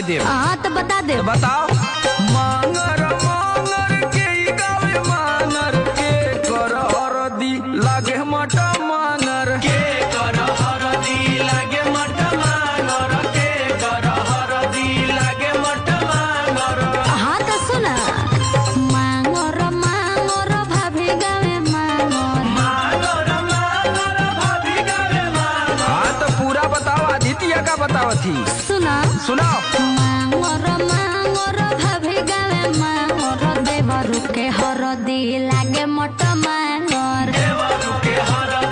दे। हाँ तो बता दे। तो बताओ। मांगर मांगर के गावे मांगर के कर हरदी लागे मटा मांगर के कर हरदी लागे मटा मांगर के कर हरदी लागे मटा मांगर। हाँ तो सुना मांगर मांगर भाभी गावे मांगर मांगर मांगर भाभी गावे मांगर। हाँ तो पूरा बताओ आदित्य का बताओ थी। सुना सुनाओ। मांगर मांगर भाभी गावे मांगर देवरु के हरदी लागे मट मांगर देवरु के हरदी